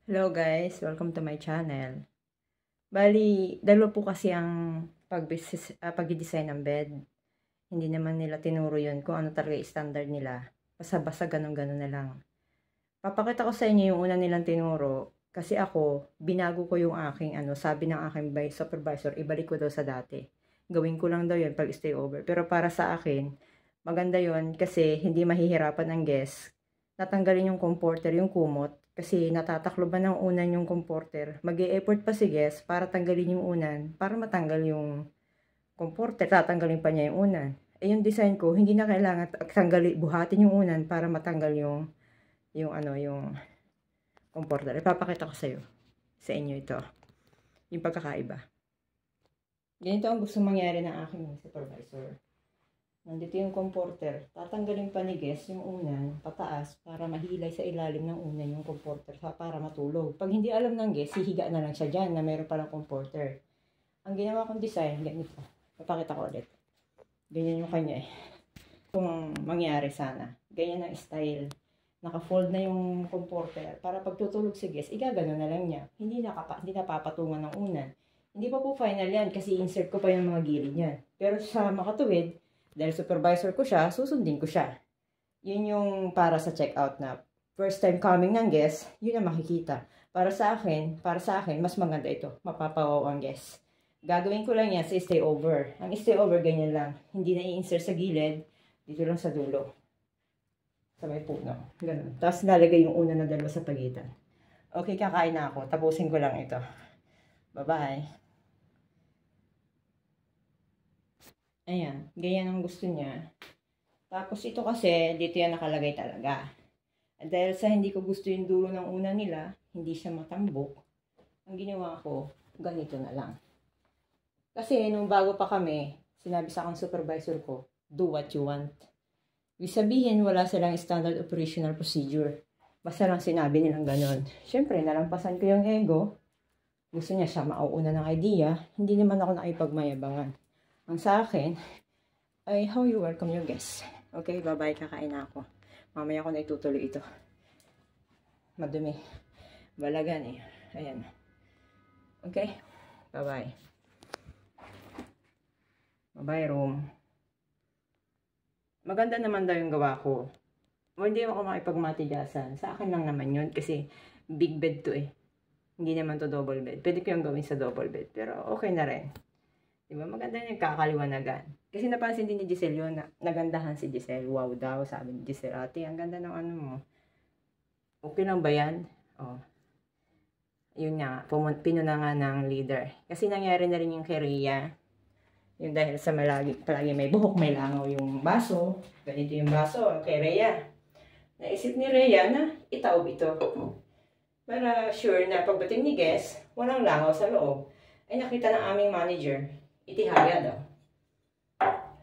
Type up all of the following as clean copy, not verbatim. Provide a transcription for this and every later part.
Hello guys, welcome to my channel. Bali, dalawa po kasi ang pag-design ng bed. Hindi naman nila tinuro yun kung ano talaga standard nila. Basta-basta ganun-ganun na lang. Papakita ko sa inyo yung una nilang tinuro. Kasi ako, binago ko yung aking sabi ng aking supervisor, ibalik ko daw sa dati. Gawin ko lang daw yun pag stay over. Pero para sa akin, maganda yun kasi hindi mahihirapan ang guest. Natanggalin yung comforter, yung kumot. Kasi natatakloban ng unan yung comforter. Mag-e-effort pa si guest para tanggalin yung unan. Para matanggal yung comforter, tatanggalin pa niya yung unan. Eh yung design ko, hindi na kailangan buhatin yung unan para matanggal yung comforter. Ipapakita ko sa inyo ito. Yung pagkakaiba. Ganito ang gusto mangyari ng aking supervisor. Nandito yung comforter. Tatanggalin pa ni guest yung unan pataas para mahilay sa ilalim ng unan yung comforter para matulog. Pag hindi alam ng guest, hihiga na lang siya dyan na mayroon palang comforter. Ang ginawa kong design, ganito. Papakita ko ulit. Ganyan yung kanya eh. Kung mangyari sana. Ganyan ang style. Naka-fold na yung comforter para pag tutulog si guest, igagano na lang niya. Hindi napapatungan ng unan. Hindi pa po final yan kasi insert ko pa yung mga gilid niyan. Pero sa makatuwid, dahil supervisor ko siya, susundin ko siya. Yun yung para sa checkout na first time coming ng guest, yun ang makikita. Para sa akin, mas maganda ito. Mapapawaw ang guest. Gagawin ko lang yan sa stay over. Ang stay over, ganyan lang. Hindi na i-insert sa gilid. Dito lang sa dulo. Sa may puno. Ganun. Tapos nalagay yung una na dalawa sa pagitan. Okay, kakain na ako. Tapusin ko lang ito. Bye-bye. Ayan. Ganyan ang gusto niya. Tapos ito kasi, dito yan nakalagay talaga. At dahil sa hindi ko gusto yung dulo ng una nila, hindi siya matambok, ang ginawa ko, ganito na lang. Kasi nung bago pa kami, sinabi sa akong supervisor ko, do what you want. Ibig sabihin, wala silang standard operational procedure. Basta lang sinabi nilang ganon. Siyempre, nalampasan ko yung ego. Gusto niya siya mauuna ng idea. Hindi naman ako nakipagmayabangan. Ang sa akin, ay how you welcome your guests. Okay, bye-bye, kakain na ako. Mamaya ko na itutuloy ito. Madumi. Balagan eh. Ayan. Okay, bye-bye. Bye-bye, room. Maganda naman daw yung gawa ko. O hindi ako makipagmatigasan. Sa akin lang naman yun kasi big bed to eh. Hindi naman to double bed. Pwede ko yung gawin sa double bed. Pero okay na rin. Diba? Maganda yung kakaliwanagan. Kasi napansin din ni Giselle yun. Nagandahan si Giselle. Wow daw, sabi ni Giselle. Ate, ang ganda ng ano mo. Okay lang ba yan? Oh. Yun nga, pinuna nga ng leader. Kasi nangyari na rin yung kay Rhea. Yung dahil sa palagi may buhok, may langaw yung baso. Ganito yung baso kay Rhea. Naisip ni Rhea na itaob ito. Para sure na pagdating ni guest, walang langaw sa loob. Ay nakita ng aming manager, itihaya daw.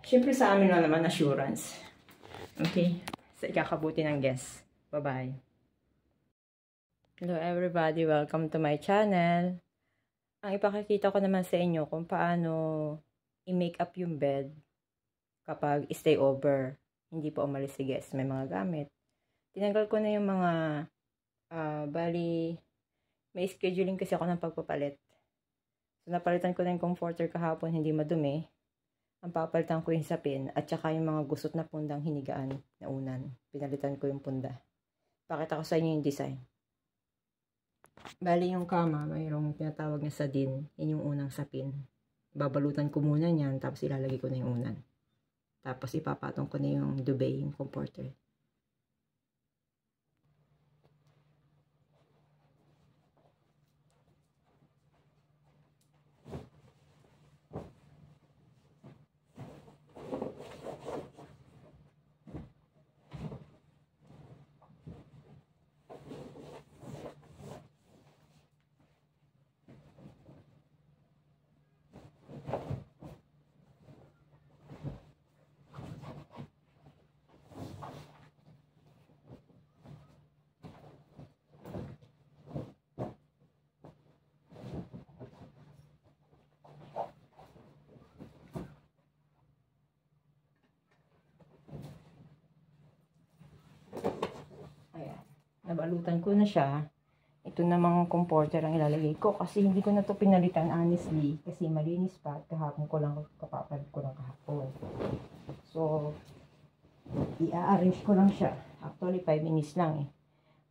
Siyempre sa amin lang naman assurance. Okay? Sa ikakabuti ng guest. Bye-bye. Hello everybody, welcome to my channel. Ang ipakikita ko naman sa inyo kung paano i-make up yung bed kapag stay over. Hindi po umalis si guest. May mga gamit. Tinanggal ko na yung mga bali, may scheduling kasi ako ng pagpapalit. So, napalitan ko na yung comforter kahapon, hindi madumi. Ang papalitan ko yung sapin at saka yung mga gusot na pundang hinigaan na unan. Pinalitan ko yung punda. Pakita ko sa inyo yung design. Bali yung kama, mayroong tinatawag na sadin. Yan yung unang sapin. Babalutan ko muna yan, tapos ilalagay ko na yung unan. Tapos ipapatong ko na yung duvet, yung comforter. Nabalutan ko na siya. Ito namang comforter ang ilalagay ko kasi hindi ko na to pinalitan honestly kasi malinis pa at kahapon ko lang kapapalit ko lang kahapon. So, i-arrange ko lang siya. Actually, 5 minutes lang eh.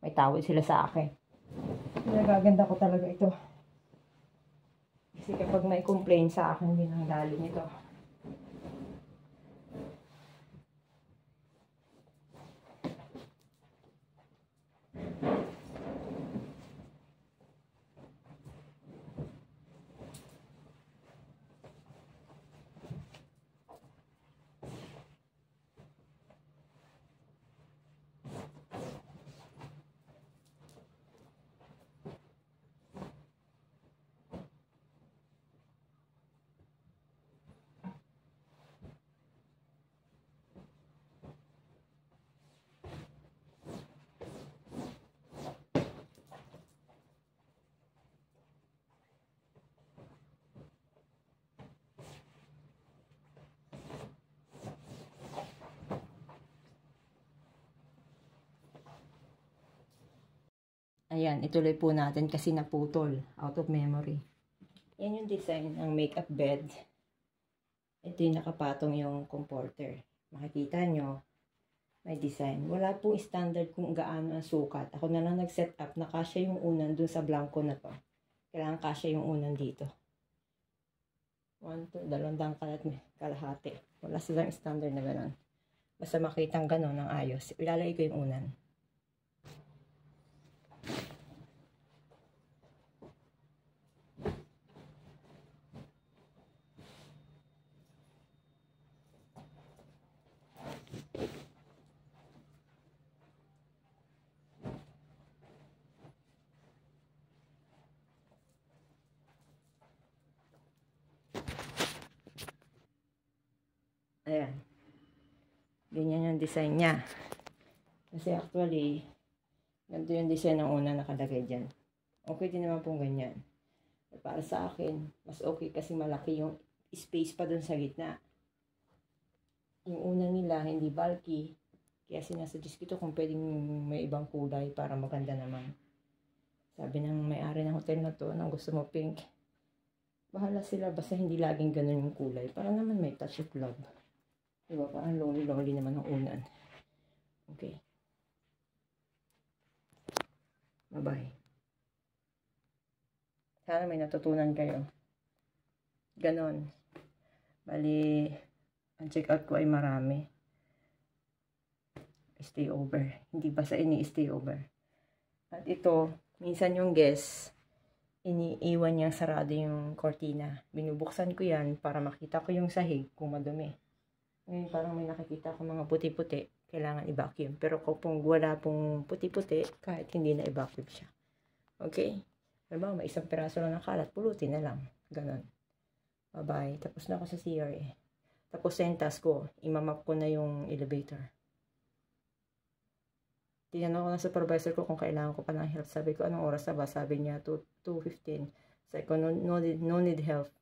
May tawad sila sa akin. Nagaganda ko talaga ito. Kasi kapag may complaint sa akin din ang dali nito. Ayan, ituloy po natin kasi naputol. Out of memory. Yan yung design ng makeup bed. Ito yung nakapatong yung comforter. Makikita nyo, may design. Wala pong standard kung gaano ang sukat. Ako na lang nag-set up na kasya yung unan dun sa blanco na to. Kailangan kasya yung unan dito. 1, 2, 2 kalahati. Wala silang standard na gano'n. Basta makitang gano'n ng ayos. Ilalagay ko yung unan. Ayan. Ganyan yung design niya. Kasi actually, ganito yung design ng una nakalagay dyan. Okay din naman pong ganyan. Para sa akin, mas okay kasi malaki yung space pa dun sa gitna. Yung una nila, hindi bulky. Kaya sinasuggest ko kung pwedeng may ibang kulay para maganda naman. Sabi ng may-ari ng hotel na to, nang gusto mo pink, bahala sila basta hindi laging ganun yung kulay. Para naman may touch of love. Diba? Parang lonely naman ng unan. Okay. Bye-bye. Sana may natutunan kayo. Ganon. Bali, ang check-out ko ay marami. Stay over. Hindi basta ini-stay over. At ito, minsan yung guest, iniiwan niyang sarado yung cortina. Binubuksan ko yan para makita ko yung sahig kung madumi. Ngayon parang may nakikita ko mga puti-puti, kailangan i-vacuum. Pero kung wala pong puti-puti, kahit hindi na i-vacuum siya. Okay? Diba, may isang piraso lang ng kalat, pulutin na lang. Ganon. Bye-bye. Tapos na ako sa CRA. Tapos sa yung task ko, imamap ko na yung elevator. Tinanong ko ng supervisor ko kung kailangan ko pa ng help. Sabi ko, anong oras na ba? Sabi niya, 2:15. Sabi ko, no need help.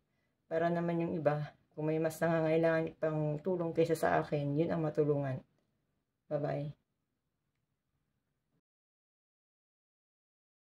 Para naman yung iba, kung may mas nangangailangan pang tulong kaysa sa akin, yun ang matulungan. Bye-bye.